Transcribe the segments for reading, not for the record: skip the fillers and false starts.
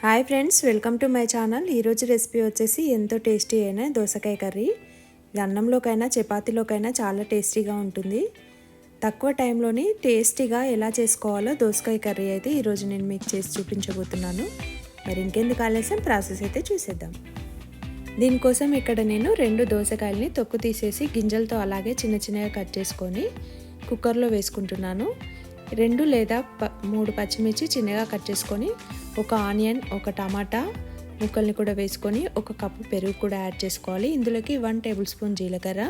Hi friends, welcome to my channel. ఈరోజు recipe వచ్చేసి ఎంతో టేస్టీ అయిన దోసకాయ కర్రీ. ఇది అన్నంలోకైనా చపాతీలోకైనా చాలా టేస్టీగా ఉంటుంది. తక్కువ టైంలోని టేస్టీగా ఎలా చేసుకోవాలో దోసకాయ కర్రీ అయితే ఈరోజు నేను మీకు చేసి చూపించబోతున్నాను. మరి ఇంకెందుకు ఆలస్యం, ప్రాసెస్ అయితే చూసేద్దాం. దీనికోసం ఇక్కడ నేను 2 దోసకాయలని తొక్కు తీసేసి గింజలతో అలాగే చిన్న చిన్నగా కట్ చేసుకొని కుక్కర్లో వేసుకుంటున్నాను. 2 లేదా 3 పచ్చిమిర్చి చిన్నగా కట్ చేసుకొని, ఒక ఆనియన్, ఒక టమాటా ముక్కల్ని కూడా వేసుకొని, 1 కప్పు పెరుగు కూడా యాడ్ చేసుకోవాలి. ఇందులోకి 1 టేబుల్ స్పూన్ జీలకర్ర,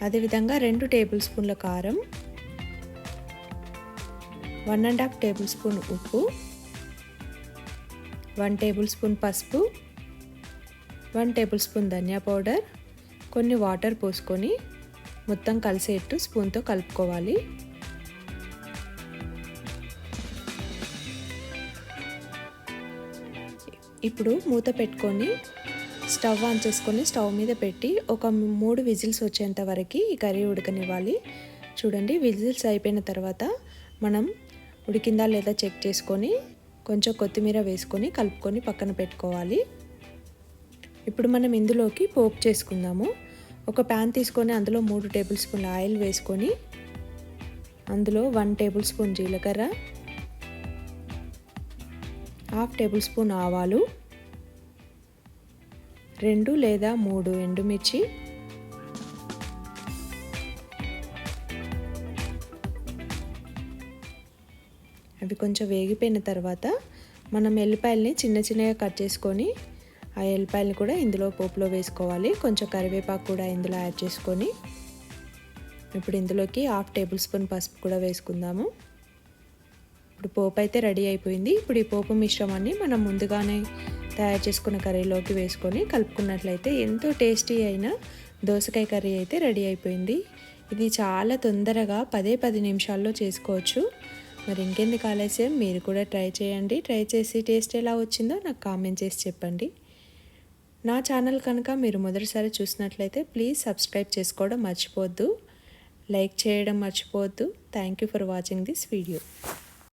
అదేవిధంగా 2 టేబుల్ స్పూన్ల కారం, 1½ టేబుల్ స్పూన్ ఉప్పు, 1 టేబుల్ స్పూన్ పసుపు, 1 టేబుల్ స్పూన్ ధనియా పౌడర్, కొన్ని వాటర్ పోసుకొని మొత్తం కలిసేట్టు స్పూన్తో కలుపుకోవాలి. ఇప్పుడు మూత పెట్టుకొని స్టవ్ ఆన్ చేసుకొని స్టవ్ మీద పెట్టి ఒక 3 విజిల్స్ వచ్చేంత వరకు ఈ కర్రీ ఉడకనివ్వాలి. చూడండి, విజిల్స్ అయిపోయిన తర్వాత మనం ఉడికిందా లేదా చెక్ చేసుకొని కొంచెం కొత్తిమీర వేసుకొని కలుపుకొని పక్కన పెట్టుకోవాలి. ఇప్పుడు మనం ఇందులోకి పోపు చేసుకుందాము. ఒక ప్యాన్ తీసుకొని అందులో 3 టేబుల్ స్పూన్ల ఆయిల్ వేసుకొని అందులో 1 టేబుల్ స్పూన్ జీలకర్ర, 1/2 టేబుల్ స్పూన్ ఆవాలు, 2 లేదా 3 ఎండుమిర్చి, అవి కొంచెం వేగిపోయిన తర్వాత మనం ఎల్లిపాయల్ని చిన్న చిన్నగా కట్ చేసుకొని ఆ ఎల్లిపాయలు కూడా ఇందులో పోపులో వేసుకోవాలి. కొంచెం కరివేపాకు కూడా ఇందులో యాడ్ చేసుకొని ఇప్పుడు ఇందులోకి 1/2 టేబుల్ స్పూన్ పసుపు కూడా వేసుకుందాము. ఇప్పుడు పోపు అయితే రెడీ అయిపోయింది. ఇప్పుడు ఈ పోపు మిశ్రమాన్ని మనం ముందుగానే తయారు చేసుకున్న కర్రీలోకి వేసుకొని కలుపుకున్నట్లయితే ఎంతో టేస్టీ అయిన దోసకాయ కర్రీ అయితే రెడీ అయిపోయింది. ఇది చాలా తొందరగా 10 నిమిషాల్లో చేసుకోవచ్చు. మరి ఇంకెందుకు ఆలస్యం, మీరు కూడా ట్రై చేయండి. ట్రై చేసి టేస్ట్ ఎలా వచ్చిందో నాకు కామెంట్ చేసి చెప్పండి. నా ఛానల్ కనుక మీరు మొదటిసారి చూసినట్లయితే ప్లీజ్ సబ్స్క్రైబ్ చేసుకోవడం మర్చిపోవద్దు, లైక్ చేయడం మర్చిపోవద్దు. Thank you for watching this video.